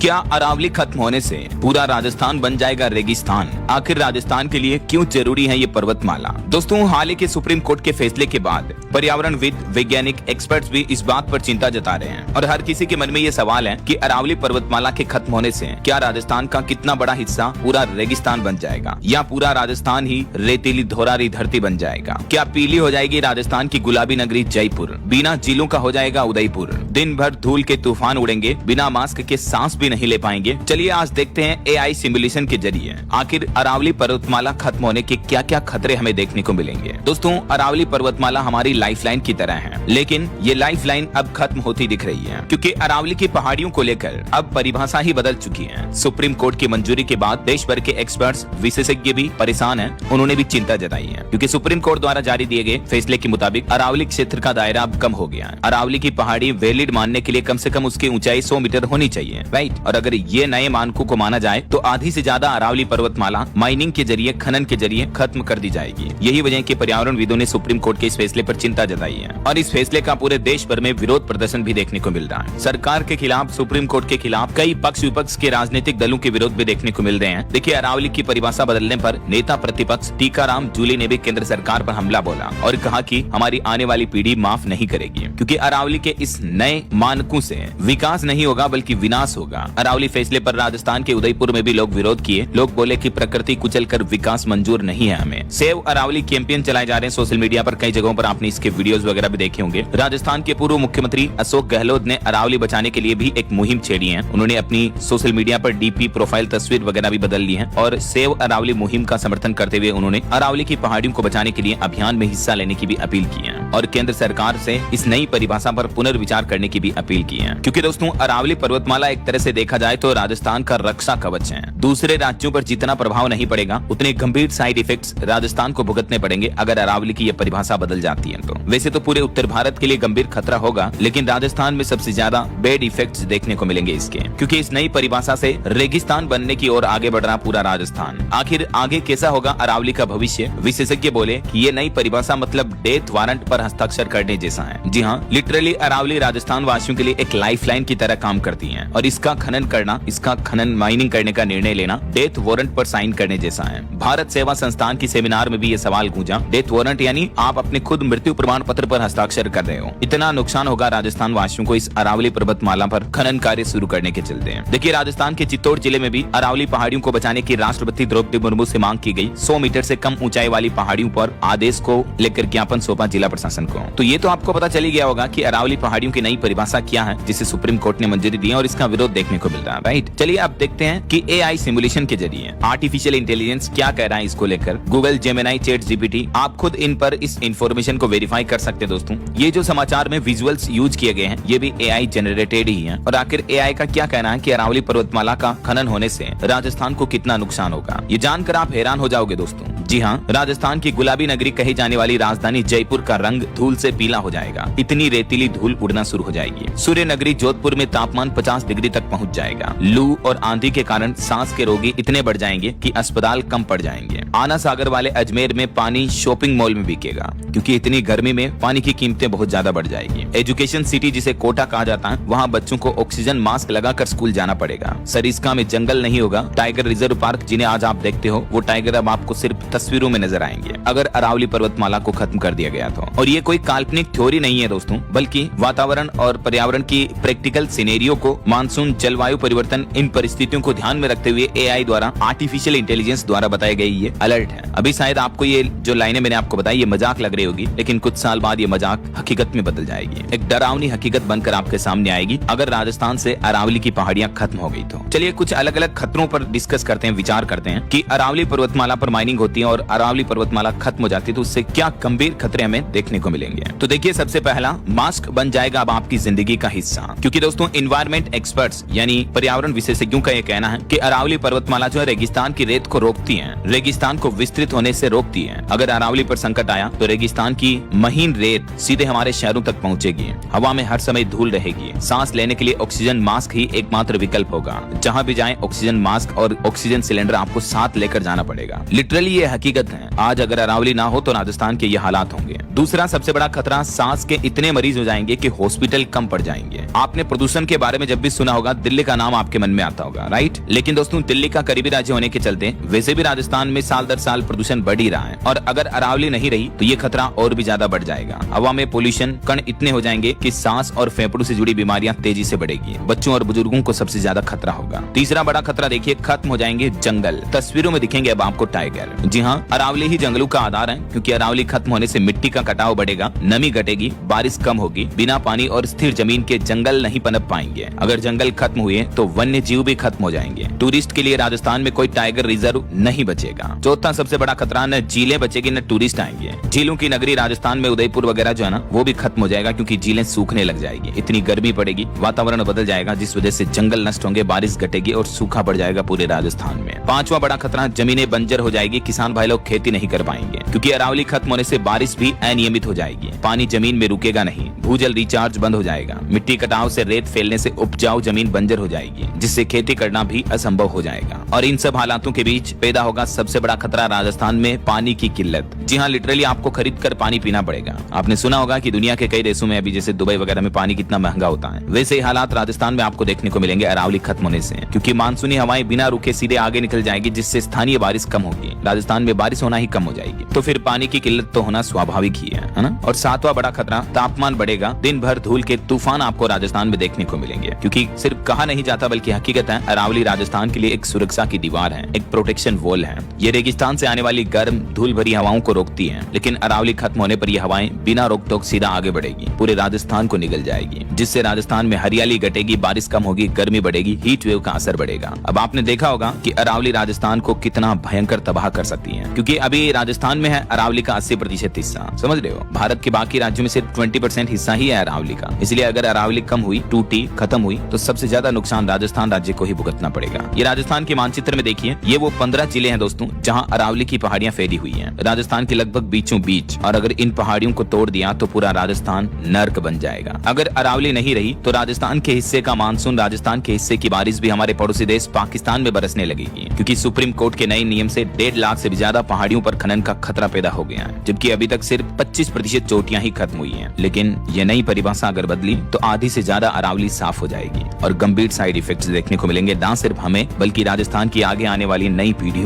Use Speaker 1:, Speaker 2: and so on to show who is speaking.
Speaker 1: क्या अरावली खत्म होने से पूरा राजस्थान बन जाएगा रेगिस्तान? आखिर राजस्थान के लिए क्यों जरूरी है ये पर्वतमाला? दोस्तों, हाल ही के सुप्रीम कोर्ट के फैसले के बाद पर्यावरणविद, वैज्ञानिक, एक्सपर्ट्स भी इस बात पर चिंता जता रहे हैं और हर किसी के मन में ये सवाल है कि अरावली पर्वतमाला के खत्म होने से क्या राजस्थान का कितना बड़ा हिस्सा पूरा रेगिस्तान बन जाएगा या पूरा राजस्थान ही रेतीली धोरारी धरती बन जाएगा? क्या पीली हो जाएगी राजस्थान की गुलाबी नगरी जयपुर? बिना झीलों का हो जाएगा उदयपुर? दिन भर धूल के तूफान उड़ेंगे, बिना मास्क के सांस भी नहीं ले पाएंगे? चलिए आज देखते हैं एआई सिमुलेशन के जरिए आखिर अरावली पर्वतमाला खत्म होने के क्या क्या खतरे हमें देखने को मिलेंगे। दोस्तों, अरावली पर्वतमाला हमारी लाइफलाइन की तरह है, लेकिन ये लाइफलाइन अब खत्म होती दिख रही है क्योंकि अरावली की पहाड़ियों को लेकर अब परिभाषा ही बदल चुकी है। सुप्रीम कोर्ट की मंजूरी के बाद देश भर के एक्सपर्ट्स, विशेषज्ञ भी परेशान हैं। उन्होंने भी चिंता जताई है क्योंकि सुप्रीम कोर्ट द्वारा जारी दिए गए फैसले के मुताबिक अरावली क्षेत्र का दायरा अब कम हो गया है। अरावली की पहाड़ी वैलिड मानने के लिए कम से कम उसकी ऊंचाई 100 मीटर होनी चाहिए, राइट? और अगर ये नए मानकों को माना जाए तो आधी से ज्यादा अरावली पर्वतमाला माइनिंग के जरिए, खनन के जरिए खत्म कर दी जाएगी। यही वजह कि पर्यावरणविदों ने सुप्रीम कोर्ट के इस फैसले पर चिंता जताई है और इस फैसले का पूरे देश भर में विरोध प्रदर्शन भी देखने को मिल रहा है। सरकार के खिलाफ, सुप्रीम कोर्ट के खिलाफ कई पक्ष विपक्ष के राजनीतिक दलों के विरोध भी देखने को मिल रहे हैं। देखिए, अरावली की परिभाषा बदलने पर नेता प्रतिपक्ष टीकाराम जूली ने भी केंद्र सरकार पर हमला बोला और कहा कि हमारी आने वाली पीढ़ी माफ नहीं करेगी क्योंकि अरावली के इस नए मानकों से विकास नहीं होगा बल्कि विनाश होगा। अरावली फैसले पर राजस्थान के उदयपुर में भी लोग विरोध किए। लोग बोले कि प्रकृति कुचल कर विकास मंजूर नहीं है हमें। सेव अरावली कैंपेन चलाए जा रहे हैं सोशल मीडिया पर, कई जगहों पर आपने इसके वीडियोस वगैरह भी देखे होंगे। राजस्थान के पूर्व मुख्यमंत्री अशोक गहलोत ने अरावली बचाने के लिए भी एक मुहिम छेड़ी है। उन्होंने अपनी सोशल मीडिया पर डीपी, प्रोफाइल, तस्वीर वगैरह भी बदल ली है और सेव अरावली मुहिम का समर्थन करते हुए उन्होंने अरावली की पहाड़ियों को बचाने के लिए अभियान में हिस्सा लेने की भी अपील की है और केंद्र सरकार से इस नई परिभाषा पर पुनर्विचार करने की भी अपील की है क्योंकि दोस्तों, अरावली पर्वतमाला एक तरह से देखा जाए तो राजस्थान का रक्षा कवच है। दूसरे राज्यों पर जितना प्रभाव नहीं पड़ेगा उतने गंभीर साइड इफेक्ट्स राजस्थान को भुगतने पड़ेंगे अगर अरावली की यह परिभाषा बदल जाती है तो। वैसे तो पूरे उत्तर भारत के लिए गंभीर खतरा होगा, लेकिन राजस्थान में सबसे ज्यादा बैड इफेक्ट्स देखने को मिलेंगे इसके, क्योंकि इस नई परिभाषा से रेगिस्तान बनने की ओर आगे बढ़ रहा पूरा राजस्थान। आखिर आगे कैसा होगा अरावली का भविष्य? विशेषज्ञ बोले कि ये नई परिभाषा मतलब डेथ वारंट पर हस्ताक्षर करने जैसा है। जी हाँ, लिटरली अरावली राजस्थान वासियों के लिए एक लाइफलाइन की तरह काम करती है और इसका खनन माइनिंग करने का निर्णय लेना डेथ वारंट पर साइन करने जैसा है। भारत सेवा संस्थान की सेमिनार में भी ये सवाल गूंजा, डेथ वारंट यानी आप अपने खुद मृत्यु प्रमाण पत्र पर हस्ताक्षर कर रहे हो। इतना नुकसान होगा राजस्थान वासियों को इस अरावली पर्वतमाला पर खनन कार्य शुरू करने के चलते। देखिए, राजस्थान के चित्तौड़ जिले में भी अरावली पहाड़ियों को बचाने की राष्ट्रपति द्रौपदी मुर्मू से मांग की गई। 100 मीटर से कम ऊंचाई वाली पहाड़ियों पर आदेश को लेकर ज्ञापन सौंपा जिला प्रशासन को। तो ये तो आपको पता चली गया होगा कि अरावली पहाड़ियों की नई परिभाषा क्या है जिसे सुप्रीम कोर्ट ने मंजूरी दी और इसका विरोध देखने को मिल रहा है, राइट? चलिए अब देखते हैं कि एआई सिमुलेशन के जरिए आर्टिफिशियल इंटेलिजेंस क्या कह रहा है इसको लेकर। गूगल, जेमिनी, चैट जीपीटी, आप खुद इन पर इस इंफॉर्मेशन को वेरीफाई कर सकते हैं। दोस्तों, ये जो समाचार में विजुअल्स यूज किए गए हैं ये भी एआई जनरेटेड ही है। और आखिर एआई का क्या कहना है कि अरावली पर्वतमाला का खनन होने से राजस्थान को कितना नुकसान होगा, ये जानकर आप हैरान हो जाओगे दोस्तों। जी हाँ, राजस्थान की गुलाबी नगरी कही जाने वाली राजधानी जयपुर का रंग धूल से पीला हो जाएगा। इतनी रेतीली धूल उड़ना शुरू हो जाएगी। सूर्य नगरी जोधपुर में तापमान 50 डिग्री तक पहुंच जाएगा। लू और आंधी के कारण सांस के रोगी इतने बढ़ जाएंगे कि अस्पताल कम पड़ जाएंगे। आना सागर वाले अजमेर में पानी शॉपिंग मॉल में बिकेगा क्योंकि इतनी गर्मी में पानी की कीमतें बहुत ज्यादा बढ़ जाएगी। एजुकेशन सिटी जिसे कोटा कहा जाता है, वहाँ बच्चों को ऑक्सीजन मास्क लगाकर स्कूल जाना पड़ेगा। सरिस्का में जंगल नहीं होगा। टाइगर रिजर्व पार्क जिन्हें आज आप देखते हो, वो टाइगर अब आपको सिर्फ तस्वीरों में नजर आएंगे अगर अरावली पर्वतमाला को खत्म कर दिया गया तो। और ये कोई काल्पनिक थ्योरी नहीं है दोस्तों, बल्कि वातावरण और पर्यावरण की प्रैक्टिकल सिनेरियो को, मानसून, जलवायु परिवर्तन, इन परिस्थितियों को ध्यान में रखते हुए एआई द्वारा, आर्टिफिशियल इंटेलिजेंस द्वारा बताई गई ये अलर्ट है। अभी शायद आपको ये जो लाइनें मैंने आपको बताई ये मजाक लग रही होगी, लेकिन कुछ साल बाद ये मजाक हकीकत में बदल जाएगी। एक डरावनी हकीकत बनकर आपके सामने आएगी अगर राजस्थान से अरावली की पहाड़ियां खत्म हो गई तो। चलिए कुछ अलग अलग खतरों पर डिस्कस करते हैं, विचार करते हैं कि अरावली पर्वतमाला पर माइनिंग होती है और अरावली पर्वतमाला खत्म हो जाती है तो उससे क्या गंभीर खतरे हमें देखने को मिलेंगे। तो देखिए, सबसे पहला, मास्क बन जाएगा अब आपकी जिंदगी का हिस्सा, क्योंकि दोस्तों एनवायरमेंट एक्सपर्ट्स यानी पर्यावरण विशेषज्ञों का यह कहना है कि अरावली पर्वतमाला जो है रेगिस्तान की रेत को रोकती है, रेगिस्तान रेगिस्तान को विस्तृत होने से रोकती है। अगर अरावली पर संकट आया तो रेगिस्तान की महीन रेत सीधे हमारे शहरों तक पहुंचेगी। हवा में हर समय धूल रहेगी। सांस लेने के लिए ऑक्सीजन मास्क ही एकमात्र विकल्प होगा। जहां भी जाएं ऑक्सीजन मास्क और ऑक्सीजन सिलेंडर आपको साथ लेकर जाना पड़ेगा। लिटरली ये हकीकत है। आज अगर अरावली ना हो तो राजस्थान के ये हालात होंगे। दूसरा सबसे बड़ा खतरा, सांस के इतने मरीज हो जाएंगे कि हॉस्पिटल कम पड़ जाएंगे। आपने प्रदूषण के बारे में जब भी सुना होगा दिल्ली का नाम आपके मन में आता होगा, राइट? लेकिन दोस्तों दिल्ली का करीबी राज्य होने के चलते वैसे भी राजस्थान में साल दर साल प्रदूषण बढ़ ही रहा है और अगर अरावली नहीं रही तो ये खतरा और भी ज्यादा बढ़ जाएगा। हवा में पोल्यूशन कण इतने हो जाएंगे कि सांस और फेफड़ों से जुड़ी बीमारियां तेजी से बढ़ेगी। बच्चों और बुजुर्गों को सबसे ज्यादा खतरा होगा। तीसरा बड़ा खतरा देखिए, खत्म हो जाएंगे जंगल। तस्वीरों में दिखेंगे अब आपको टाइगर। जी हाँ, अरावली ही जंगलों का आधार है, क्योंकि अरावली खत्म होने से मिट्टी का कटाव बढ़ेगा, नमी घटेगी, बारिश कम होगी, बिना पानी और स्थिर जमीन के जंगल नहीं पनप पाएंगे। अगर जंगल खत्म हुए तो वन्य जीव भी खत्म हो जाएंगे। टूरिस्ट के लिए राजस्थान में कोई टाइगर रिजर्व नहीं बचेगा। चौथा सबसे बड़ा खतरा, न झीलें बचेगी न टूरिस्ट आएंगे। झीलों की नगरी राजस्थान में उदयपुर वगैरह जो है ना, वो भी खत्म हो जाएगा, क्योंकि झीलें सूखने लग जाएगी। इतनी गर्मी पड़ेगी, वातावरण बदल जाएगा, जिस वजह से जंगल नष्ट होंगे, बारिश घटेगी और सूखा पड़ जाएगा पूरे राजस्थान में। पांचवा बड़ा खतरा, जमीनें बंजर हो जाएगी, किसान भाई लोग खेती नहीं कर पाएंगे, क्योंकि अरावली खत्म होने से बारिश भी अनियमित हो जाएगी। पानी जमीन में रुकेगा नहीं, भूजल रिचार्ज बंद हो जाएगा, मिट्टी कटाव से रेत फैलने से उपजाऊ जमीन बंजर हो जाएगी, जिससे खेती करना भी असंभव हो जाएगा। और इन सब हालातों के बीच पैदा होगा सबसे बड़ा खतरा, राजस्थान में पानी की किल्लत। जी हाँ, लिटरली आपको खरीद कर पानी पीना पड़ेगा। आपने सुना होगा कि दुनिया के कई देशों में अभी जैसे दुबई वगैरह में पानी कितना महंगा होता है, वैसे ही हालात राजस्थान में आपको देखने को मिलेंगे अरावली खत्म होने से, क्योंकि मानसूनी हवाएं बिना रुके सीधे आगे निकल जाएगी, जिससे स्थानीय बारिश कम होगी। राजस्थान में बारिश होना ही कम हो जाएगी, तो फिर पानी की किल्लत तो होना स्वाभाविक ही है ना? और सातवां बड़ा खतरा, तापमान बढ़ेगा, दिन भर धूल के तूफान आपको राजस्थान में देखने को मिलेंगे, क्योंकि सिर्फ कहा नहीं जाता बल्कि हकीकत है, अरावली राजस्थान के लिए एक सुरक्षा की दीवार है, एक प्रोटेक्शन वॉल है। ये रेगिस्तान से आने वाली गर्म धूल भरी हवाओं को रोकती है, लेकिन अरावली खत्म होने पर ये हवाएं बिना रोक टोक सीधा आगे बढ़ेगी, पूरे राजस्थान को निगल जाएगी, जिससे राजस्थान में हरियाली घटेगी, बारिश कम होगी, गर्मी बढ़ेगी, हीट वेव का असर बढ़ेगा। अब आपने देखा होगा कि अरावली राजस्थान को कितना भयंकर तबाह कर सकती है, क्योंकि अभी राजस्थान में है अरावली का 80% हिस्सा, समझ रहे हो? भारत के बाकी राज्यों में सिर्फ 20% हिस्सा ही है अरावली का। इसलिए अगर अरावली कम हुई, टूटी, खत्म हुई तो सबसे ज्यादा नुकसान राजस्थान राज्य को ही भुगतना पड़ेगा। ये राजस्थान के मानचित्र में देखिए, ये वो 15 जिले हैं दोस्तों जहां अरावली की पहाड़ियां फैली हुई हैं, राजस्थान के लगभग बीचों बीच। और अगर इन पहाड़ियों को तोड़ दिया तो पूरा राजस्थान नर्क बन जाएगा। अगर अरावली नहीं रही तो राजस्थान के हिस्से का मानसून, राजस्थान के हिस्से की बारिश भी हमारे पड़ोसी देश पाकिस्तान में बरसने लगेगी, क्योंकि सुप्रीम कोर्ट के नए नियम से 1.5 लाख से भी ज्यादा पहाड़ियों पर खनन का खतरा पैदा हो गया है, जबकि अभी तक सिर्फ 25% चोटियां ही खत्म हुई हैं। लेकिन ये नई परिभाषा अगर बदली तो आधी से ज्यादा अरावली साफ हो जाएगी और गंभीर साइड इफेक्ट्स देखने को मिलेंगे, ना सिर्फ हमें बल्कि राजस्थान की आगे आने वाली नई पीढ़ियों